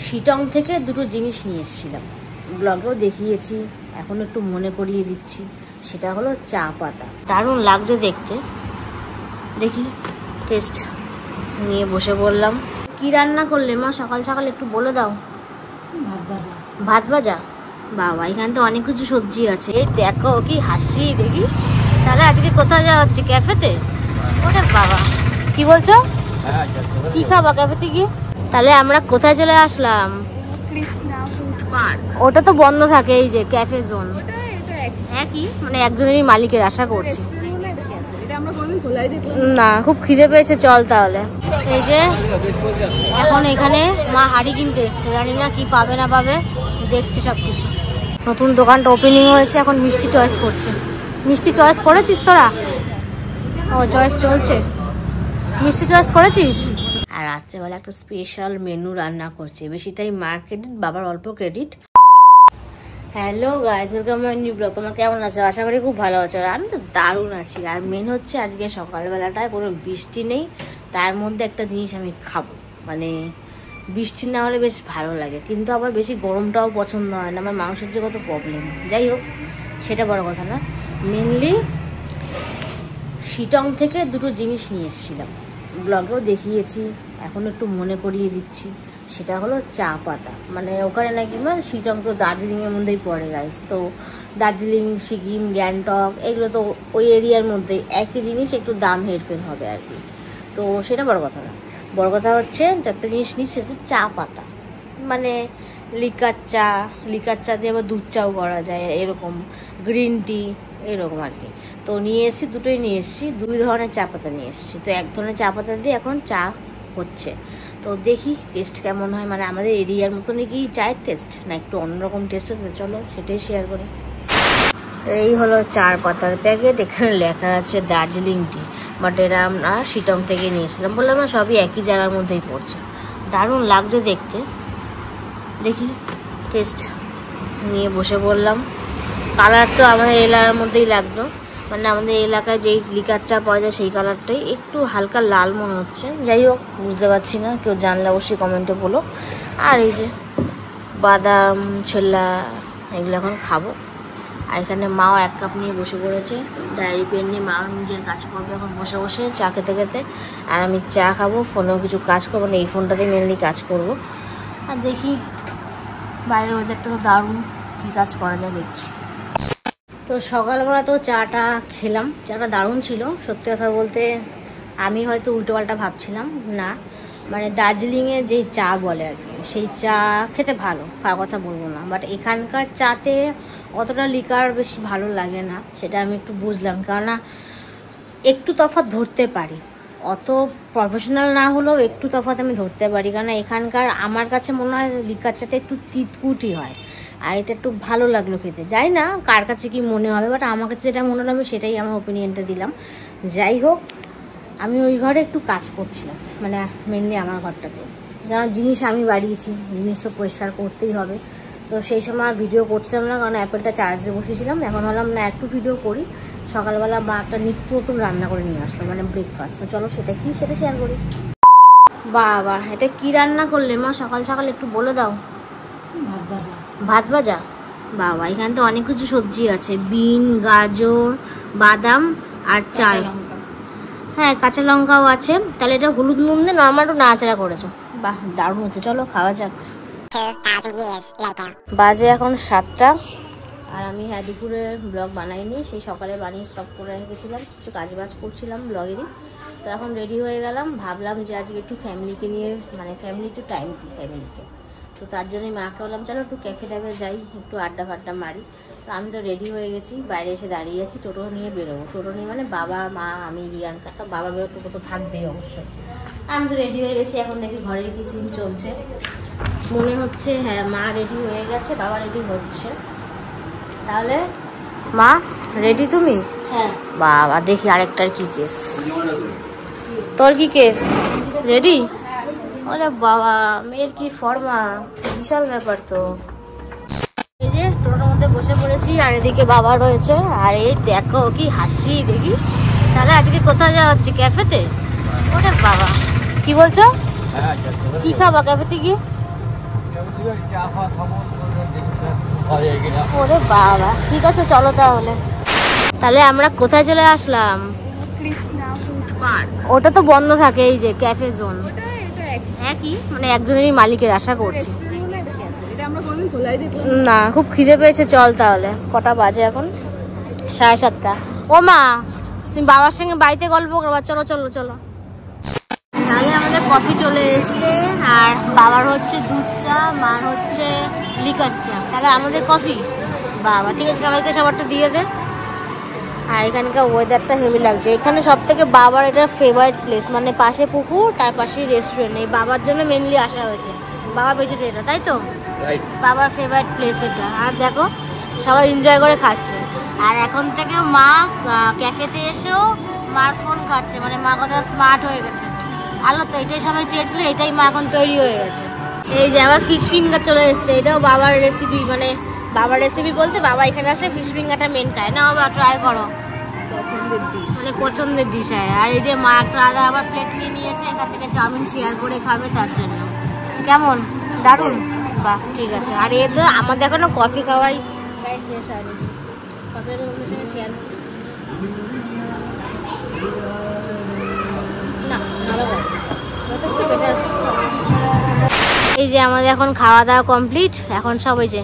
শিটং থেকে দুটো জিনিস নিয়ে এসেছিলাম, ব্লগেও দেখিয়েছি, এখন একটু মনে করিয়ে দিচ্ছি। সেটা হলো চা পাতা। দারুণ লাগছে দেখতে। দেখি টেস্ট নিয়ে বসে বললাম। কি রান্না করলে মা সকাল সকাল একটু বলে দাও। ভাত ভাজা। বাবা, এখানে তো অনেক কিছু সবজি আছে। এই দেখো কি হাসি দেখি। তাহলে আজকে কোথায় যাওয়া হচ্ছে? ক্যাফেতে? ওটা বাবা কি বলছো? কি খাবা ক্যাফেতে গিয়ে? তাহলে আমরা কোথায় চলে আসলাম? ওটা তো বন্ধ থাকে, এই যে ক্যাফে জোন। একই মানে একজনেরই মালিকের, আশা করছি। না, খুব খিদে পেয়েছে, চল তাহলে। এই যে এখন এখানে মা হাঁড়ি কিনতে এসছে, জানি না কি পাবে না পাবে, দেখছে সবকিছু। নতুন দোকানটা ওপেনিং হয়েছে, এখন মিষ্টি চয়েস করছে। মিষ্টি চয়েস করেছিস তোরা? ও চয়েস চলছে, মিষ্টি চয়েস করেছিস? আর রাত্রেবেলা একটা স্পেশাল মেনু রান্না করছে। বেশিটাই মার ক্রেডিট, বাবার অল্প credit. Hello guys, welcome my new blog. তোমার কেমন আছো? আশা করি খুব ভালো আছো। আর আমি তো দারুণ আছি। আর মেন হচ্ছে আজকে সকালবেলাটায় কোনো বৃষ্টি নেই, তার মধ্যে একটা জিনিস আমি খাবো। মানে বৃষ্টি না হলে বেশ ভালো লাগে, কিন্তু আবার বেশি গরমটাও পছন্দ হয় না। আমার মাংসের যে কত প্রবলেম, যাই হোক সেটা বড় কথা না। মেনলি শিটং থেকে দুটো জিনিস নিয়ে এসেছিলাম, ব্লগেও দেখিয়েছি, এখন একটু মনে করিয়ে দিচ্ছি। সেটা হলো চা পাতা। মানে ওখানে নাকি না, শিটং তো দার্জিলিংয়ের মধ্যেই পড়ে গাইস। তো দার্জিলিং, সিকিম, গ্যাংটক এগুলো তো ওই এরিয়ার মধ্যেই, একই জিনিস, একটু দাম হেরফের হবে আর কি। তো সেটা বড় কথা না, বড় কথা হচ্ছে একটা জিনিস নিচ্ছি, সেটা চা পাতা। মানে লিকার চা দিয়ে আবার দুধ চাও করা যায়, এরকম গ্রিন টি এরকম আর কি। তো নিয়ে এসেছি, দুটোই নিয়ে এসেছি, দুই ধরনের চা পাতা নিয়ে এসেছি। তো এক ধরনের চা পাতা দিয়ে এখন চা হচ্ছে। তো দেখি টেস্ট কেমন হয়। মানে আমাদের এরিয়ার মতনই কি চায়ের টেস্ট, না একটু অন্যরকম টেস্ট আছে? চলো সেটাই শেয়ার করি। এই হলো চার পাতার প্যাকেট। এখানে লেখা আছে দার্জিলিং টি, বাট এরা আমরা শিটং থেকে নিয়েছিলাম। বললাম না, সবই একই জায়গার মধ্যেই পড়ছে। দারুণ লাগছে দেখতে। দেখি টেস্ট নিয়ে বসে বললাম। কালার তো আমাদের এলাকার মধ্যেই লাগলো, মানে আমাদের এলাকায় যেই লিকার চা পাওয়া যায় সেই কালারটাই, একটু হালকা লাল মনে হচ্ছে। যাই হোক বুঝতে পারছি না, কেউ জানলে অবশ্যই কমেন্টে বলো। আর এই যে বাদাম ছোলা, এগুলো এখন খাবো। আর এখানে মাও এক কাপ নিয়ে বসে পড়েছে, ডায়েরি পেন নিয়ে। মাও নিজের কাজ করবে এখন বসে বসে চা খেতে খেতে, আর আমি চা খাবো, ফোনেও কিছু কাজ করবো না, এই ফোনটাতেই মেনলি কাজ করব। আর দেখি বাইরের ওয়েদারটা তো দারুণ, কী কাজ করা যায় দেখছি। তো সকালবেলা তো চাটা খেলাম, চাটা দারুণ ছিল। সত্যি কথা বলতে আমি হয়তো উল্টোপাল্টা ভাবছিলাম না, মানে দার্জিলিংয়ে যেই চা বলে আর কি, সেই চা খেতে ভালো, কথা বলবো না। বাট এখানকার চাতে অতটা লিকার বেশি ভালো লাগে না, সেটা আমি একটু বুঝলাম। কেননা একটু তফাৎ ধরতে পারি, অত প্রফেশনাল না হলেও একটু তফাৎ আমি ধরতে পারি। কারণ এখানকার আমার কাছে মনে হয় লিকার চাটা একটু তিতকুটি হয়, আর এটা একটু ভালো লাগলো খেতে। যাই না কার কাছে কি মনে হবে, বাট আমার কাছে যেটা মনে হবে সেটাই আমার ওপিনিয়নটা দিলাম। যাই হোক, আমি ওই ঘরে একটু কাজ করছিলাম, মানে মেনলি আমার ঘরটাতে। যেমন জিনিস আমি বাড়িয়েছি, জিনিস তো পরিষ্কার করতেই হবে। তো সেই সময় ভিডিও করছিলাম না, কারণ অ্যাপেলটা চার্জে বসিয়েছিলাম। এখন হলাম না, একটু ভিডিও করি। সকালবেলা মা একটা নিত্য নতুন রান্না করে নিয়ে আসলো, মানে ব্রেকফাস্ট। তো চলো সেটা কি, সেটা শেয়ার করি। বাবা, এটা কি রান্না করলে মা সকাল সকাল একটু বলে দাও। ভাত ভাজা। বাবা, এখানে তো অনেক কিছু সবজি আছে, বিন, গাজর, বাদাম আর চাল। হ্যাঁ, কাঁচা লঙ্কাও আছে। তাহলে এটা হলুদ নুন দিয়ে নর্মাল নাড়াচাড়া করেছো। বাহ, দারুণ হচ্ছে। চলো খাওয়া যাক। বাজে এখন 7টা, আর আমি দুপুরে ব্লগ বানাইনি, সেই সকালে বানিয়ে স্টক করে রেখেছিলাম, কিছু কাজবাজ করছিলাম ব্লগেরই। তো এখন রেডি হয়ে গেলাম, ভাবলাম যে আজকে একটু ফ্যামিলিকে নিয়ে, মানে ফ্যামিলি একটু টাইম দিই ফ্যামিলিকে। তো তার জন্যই মাকে বললাম চলো একটু ক্যাফে ট্যাফে যাই, একটু আড্ডা ফাড্ডা মারি। তো আমি তো রেডি হয়ে গেছি, বাইরে এসে দাঁড়িয়ে আছি, টোটো নিয়ে বেরোবো। টোটো নিয়ে মানে বাবা, মা, আমি, রিয়ানকা। তো বাবা বেরোতে তো থাকবেই অবশ্যই। আমি তো রেডি হয়ে গেছি, এখন দেখি ঘরের কি সিন চলছে। মনে হচ্ছে হ্যাঁ মা রেডি হয়ে গেছে, বাবা রেডি হচ্ছে। তাহলে মা রেডি তুমি? হ্যাঁ। বাবা, দেখি আরেকটার কি কেস। তোর কি কেস? রেডি? ওরে বাবা, মেয়ের কি ফর্মা, বিশাল ব্যাপার তো। এই যে টোটোর মধ্যে বসে পড়েছি, আর এদিকে বাবা রয়েছে। আর এই দেখো কি হাসি দেখি। তাহলে আজকে কোথায় যাওয়া হচ্ছে? ক্যাফেতে? ওরে বাবা কি বলছো? কি খাবা ক্যাফেতে গিয়ে? ওরে বাবা, ঠিক আছে চলো তাহলে। তাহলে আমরা কোথায় চলে আসলাম? ওটা তো বন্ধ থাকে, এই যে ক্যাফে জোন। একই মানে একজনেরই মালিকের, আশা করছি। না, খুব খিদে পেয়েছে, চল তাহলে। কটা বাজে এখন? 7:30। ও মা, তুমি বাবার সঙ্গে বাড়িতে গল্প করবা, চলো চলো চলো। তাহলে আমাদের কফি চলে এসছে, আর বাবার হচ্ছে দুধ চা, মার হচ্ছে লিকার চা। তাহলে আমাদের কফি। বাবা ঠিক আছে, সবাইকে সবারটা দিয়ে দে। আর এখানকার ওয়েদারটা হেভি লাগছে। এখানে সব থেকে বাবার এটা ফেভারিট প্লেস, মানে পাশে পুকুর, তার পাশে রেস্টুরেন্ট। এই বাবার জন্য মেনলি আসা হয়েছে, বাবা বেঁচেছে এটা, তাই তো? বাবার ফেভারিট প্লেস এটা। আর দেখো সবাই এনজয় করে খাচ্ছে। আর এখন থেকে মা ক্যাফেতে এসেও মার ফোন কাটছে, মানে মা কত স্মার্ট হয়ে গেছে। ভালো তো, এটাই সবাই চেয়েছিল, এটাই মা এখন তৈরি হয়ে গেছে। এই যে আবার ফিশ ফিঙ্গার চলে এসছে, এটাও বাবার রেসিপি। মানে বাবার রেসিপি বলতে বাবা এখানে আসলে ফিশ ফিঙ্গারটা মেন খায় না। বাবা ট্রাই করো, পছন্দের ডিশ, মানে পছন্দের ডিশ। আর এই যে মা একটা আলাদা আবার প্লেট নিয়ে নিয়েছে, এখান থেকে চাউমিন শেয়ার করে খাবে তার জন্য। কেমন? দারুণ। বাহ, ঠিক আছে। আর এ তো আমাদের এখনো কফি খাওয়াই প্রায় শেষ হয়নি। কফিটা তোমাদের সঙ্গে শেয়ার না, ভালো লাগে, যথেষ্ট বেটার। এই যে আমাদের এখন খাওয়া দাওয়া কমপ্লিট। এখন সবাই যে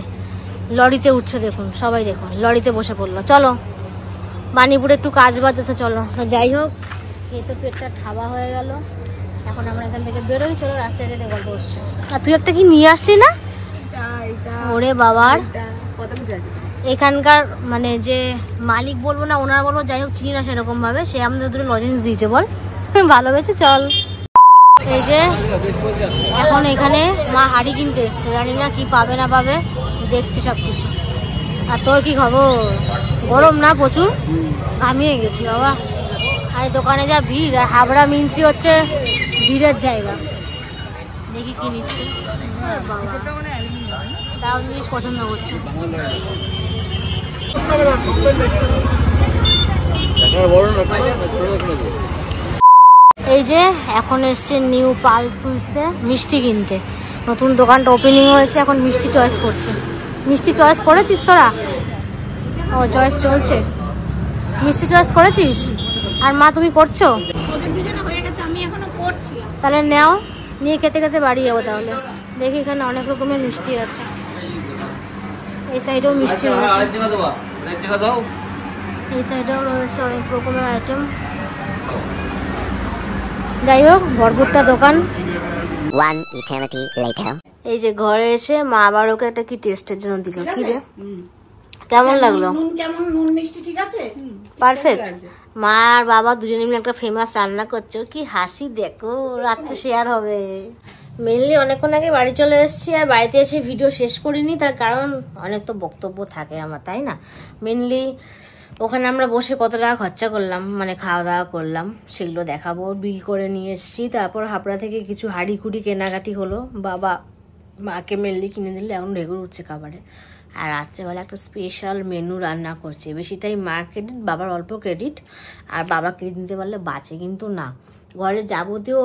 লরিতে উঠছে, দেখুন সবাই, দেখুন লরিতে বসে পড়লো। চলো বাণীপুরে একটু কাজ বাজ আছে, চলো। তো যাই হোক, খেয়ে তো পেটটা ঠাবা হয়ে গেল। এখন আমরা এখান থেকে বেরোই, চলো রাস্তায় যেতে গল্প হচ্ছে। আর তুই একটা কি নিয়ে আসলি না? ওরে বাবার, এখানকার মানে যে মালিক বলবো না, ওনারা বলবো, যাই হোক চিনি না সেরকম ভাবে, সে আমাদের দুটো লজেন্স দিয়েছে। বল ভালোবেসে, চল। এই যে এখন এখানে মা হাড়ি কিনতে এসছে, জানি না কি পাবে না পাবে, দেখছে সবকিছু। আর তোর কি খবর? গরম না প্রচুর? ঘামিয়ে গেছি বাবা। আর দোকানে যা ভিড়, আর হাবড়া মিন্সি হচ্ছে ভিড়ের জায়গা। দেখি কি নিচ্ছে। দারুণ জিনিস পছন্দ করছে। এই যে এখন এসছে নিউ পাল সুইটসে মিষ্টি কিনতে। নতুন দোকানটা ওপেনিং হয়েছে, এখন মিষ্টি চয়েস করছে। মিষ্টি চয়েস করেছিস তোরা? ও চয়েস চলছে, মিষ্টি চয়েস করেছিস? আর মা তুমি করছো? তাহলে নেও, নিয়ে খেতে খেতে বাড়ি যাবো তাহলে। দেখি এখানে অনেক রকমের মিষ্টি আছে, এই সাইডেও মিষ্টি রয়েছে, এই সাইডেও রয়েছে অনেক রকমের আইটেম। যাই হোক, ভরপুরটা দোকান। এই যে ঘরে এসে মা আবার ওকে একটা কি টেস্টের জন্য দিল। কি রে, কেমন লাগলো? কেমন নুন মিষ্টি ঠিক আছে? পারফেক্ট। মা আর বাবা দুজনে মিলে একটা ফেমাস রান্না করছে। কি হাসি দেখো, রাত্রে শেয়ার হবে। মেনলি অনেকক্ষণ আগে বাড়ি চলে এসেছি, আর বাড়িতে এসে ভিডিও শেষ করিনি, তার কারণ অনেক তো বক্তব্য থাকে আমার, তাই না? মেনলি ওখানে আমরা বসে কত টাকা খরচা করলাম, মানে খাওয়া দাওয়া করলাম, সেগুলো দেখাবো। বিল করে নিয়ে এসেছি। তারপর হাবড়া থেকে কিছু হাঁড়ি কুড়ি কেনাকাটি হলো, বাবা মাকে মেনলি কিনে দিলে, এখন রেগুর উঠছে খাবারে। আর রাত্রেবেলা একটা স্পেশাল মেনু রান্না করছে। বেশিটাই মার ক্রেডিট, বাবার অল্প ক্রেডিট। আর বাবা ক্রেডিট নিতে পারলে বাঁচে, কিন্তু না। ঘরের যাবতীয়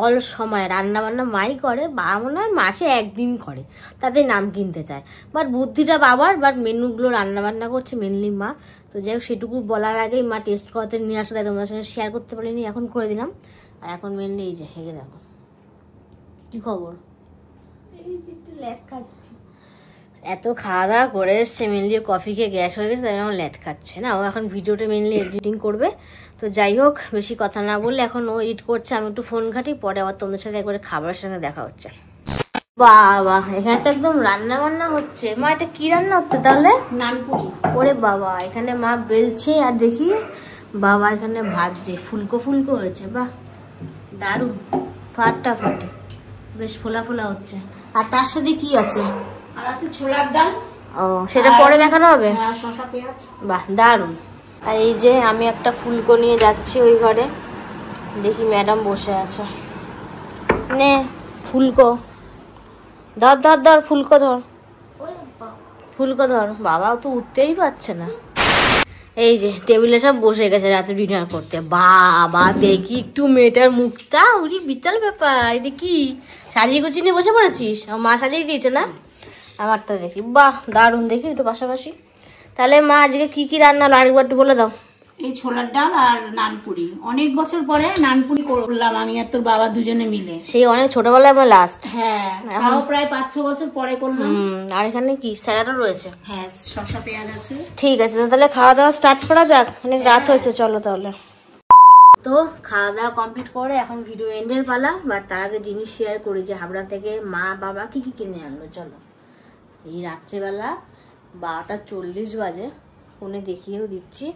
অল সময় রান্না বান্না মাই করে, বাবা মনে হয় মাসে একদিন করে, তাতে নাম কিনতে চায়। বাট বুদ্ধিটা বাবার, বাট মেনুগুলো রান্না বান্না করছে মেনলি মা। তো যাই হোক, সেটুকু বলার আগেই মা টেস্ট করাতে নিয়ে আসলে তোমার সঙ্গে শেয়ার করতে পারিনি, এখন করে দিলাম। আর এখন মেনলি এই যে হেগে দেখো, কি খবর? এত খাওয়া দাওয়া করে এসছে, মেনলি কফি খেয়ে গ্যাস হয়ে গেছে, তাই এখন ল্যাথ খাচ্ছে না। ও এখন ভিডিওটা মেনলি এডিটিং করবে। তো যাই হোক, বেশি কথা না বললে এখন ও এডিট করছে, আমি একটু ফোন ঘাটি, পরে আবার তোমাদের সাথে একবারে খাবারের সঙ্গে দেখা হচ্ছে। বাবা, এখানে তো একদম রান্না বান্না হচ্ছে। মা এটা কি রান্না হচ্ছে তাহলে? নানপুরি। ওরে বাবা, এখানে মা বেলছে, আর দেখি বাবা এখানে ভাজছে, ফুলকো ফুলকো হয়েছে। বাহ, দারুণ, ফাটা ফাটে, বেশ ফোলা ফোলা হচ্ছে। আর তার সাথে কি আছে? আর আছে ছোলার ডাল। ও, সেটা পরে দেখানো হবে। আর শসা পেঁয়াজ। বাহ, দারুণ। আর এই যে আমি একটা ফুলকো নিয়ে যাচ্ছি ওই ঘরে, দেখি ম্যাডাম বসে আছে। নে ফুলকো, ধর ধর ধর, ফুলকো ধর, ফুলকো ধর। বাবাও তো উঠতেই পারছে না। এই যে টেবিলে সব বসে গেছে রাতে ডিনার করতে। বাবা দেখি একটু মেয়েটার মুখটা, উরি বিশাল ব্যাপার। এটা কি সাজিয়ে গুছিয়ে নিয়ে বসে পড়েছিস? আমার মা সাজিয়ে দিয়েছে না? আমারটা দেখি, বাহ দারুণ। দেখি একটু পাশাপাশি। তাহলে মা আজকে কি কি রান্না হলো আরেকবার একটু বলে দাও। এই ছোলার ডাল আর নানপুরি, অনেক বছর পরে নানপুরি করলাম আমি আর তোর বাবা দুজনে মিলে। সেই অনেক ছোটবেলায় আমরা লাস্ট। হ্যাঁ, তাও প্রায় 5-6 বছর পরে করলাম। আর এখানে কি স্যালাডও রয়েছে? হ্যাঁ, শসা পেঁয়াজ আছে। ঠিক আছে, তাহলে খাওয়া দাওয়া স্টার্ট করা যাক, অনেক রাত হয়েছে। চলো তাহলে। তো খাওয়া দাওয়া কমপ্লিট করে এখন ভিডিও এন্ডের পালা। বাট তার আগে জিনিস শেয়ার করি যে হাবড়া থেকে মা বাবা কি কি কিনে আনলো। চলো, এই রাত্রেবেলা 12:40 বাজে, ফোনে দেখিয়েও দিচ্ছি।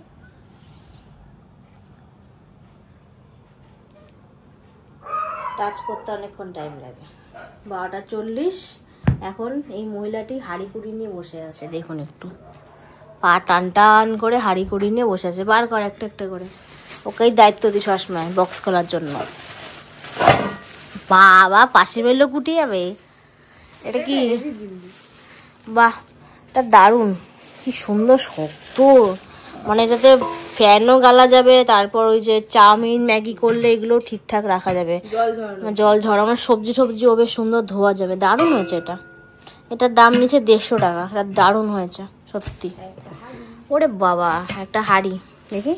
টাচ করতে অনেকক্ষণ টাইম লাগে। 12:40 এখন। এই মহিলাটি হাঁড়ি কুড়ি নিয়ে বসে আছে, দেখুন একটু পা টান টান করে হাঁড়ি কুড়ি নিয়ে বসে আছে। বার কর একটা একটা করে, ওকেই দায়িত্ব দিই সবসময় বক্স খোলার জন্য। বাবা পাশে বেরলো কুটি যাবে। এটা কি? বাহ, এটা দারুণ, কি সুন্দর শক্ত। মানে এটাতে ফ্যানও গালা যাবে, তারপর ওই যে চাউমিন ম্যাগি করলে এগুলো ঠিকঠাক রাখা যাবে, জল ঝরানো সবজি টবজিও বেশ সুন্দর ধোয়া যাবে। দারুণ হয়েছে এটা। এটার দাম নিচ্ছে 150 টাকা। এটা দারুণ হয়েছে সত্যি। ওরে বাবা, একটা হাঁড়ি দেখি,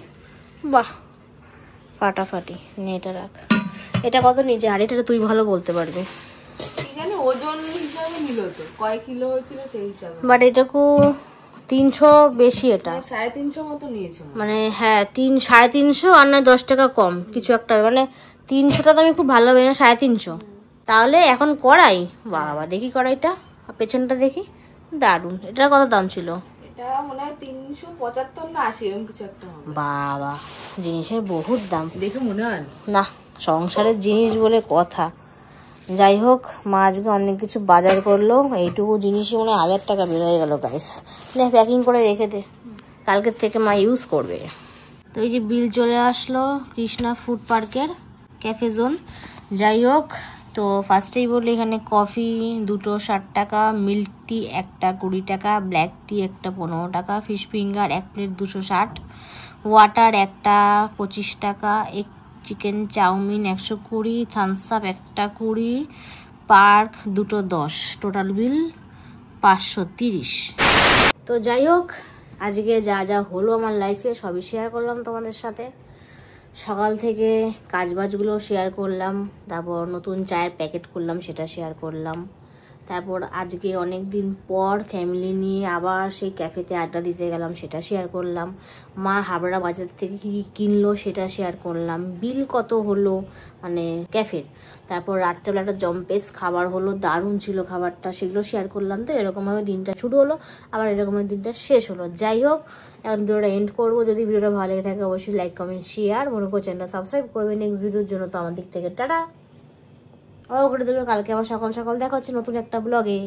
বাহ ফাটাফাটি। নে এটা রাখ। এটা কত নিচে হাঁড়িটা? তুই ভালো বলতে পারবি। এখানে ওজন হিসাবে নিল তো, কয় কিলো হয়েছিল সেই হিসাবে। বাট এটাকু 300 বেশি, এটা 350 মতো নিয়েছে মানে। হ্যাঁ 350 আর নয় 10 টাকা কম কিছু একটা, মানে 300টা তো আমি খুব ভালো হবে না, 350। তাহলে এখন কড়াই, বাবা দেখি কড়াইটা, পেছনটা দেখি, দারুণ। এটার কত দাম ছিল? এটা মনে হয় 375 না 80 এরকম কিছু একটা হবে। বাবা জিনিসের বহুত দাম দেখে মনে হয় না, সংসারের জিনিস বলে কথা। যাই হোক, মা আজকে অনেক কিছু বাজার করলো। এইটুকু জিনিসই মনে হয় 1000 টাকা বের হয়ে গেল গাইস। প্যাকিং করে রেখে দে, কালকের থেকে মা ইউজ করবে। তো এই যে বিল চলে আসলো কৃষ্ণা ফুড পার্কের ক্যাফে জোন। যাই হোক, তো ফার্স্টেই বলি এখানে কফি 2টো 60 টাকা, মিল্ক টি একটা 20 টাকা, ব্ল্যাক টি একটা 15 টাকা, ফিশ ফিঙ্গার 1 প্লেট 260, ওয়াটার একটা 25 টাকা, এক চিকেন চাউমিন 120, থামস আপ একটা 20, পার্ক 2টো 10, টোটাল বিল 530। তো যাই হোক, আজকে যা যা হলো আমার লাইফে সবই শেয়ার করলাম তোমাদের সাথে। সকাল থেকে কাজবাজগুলো শেয়ার করলাম, তারপর নতুন চায়ের প্যাকেট করলাম সেটা শেয়ার করলাম, তারপর আজকে অনেক দিন পর ফ্যামিলি নিয়ে আবার সেই ক্যাফেতে আড্ডা দিতে গেলাম সেটা শেয়ার করলাম, মা হাবড়া বাজার থেকে কী কী কিনলো সেটা শেয়ার করলাম, বিল কত হলো মানে ক্যাফের, তারপর রাত্রেবেলা একটা জম্পেস খাবার হলো, দারুণ ছিল খাবারটা, সেগুলো শেয়ার করলাম। তো এরকমভাবে দিনটা শুরু হলো, আবার এরকমভাবে দিনটা শেষ হলো। যাই হোক, এখন ভিডিওটা এন্ড করবো। যদি ভিডিওটা ভালো লেগে থাকে অবশ্যই লাইক কমেন্ট শেয়ার, মনে করো চ্যানেলটা সাবস্ক্রাইব করবে। নেক্সট ভিডিওর জন্য তো আমার দিক থেকে টাটা। করে দিল, কালকে আবার সকাল সকাল দেখা হচ্ছে নতুন একটা ব্লগে।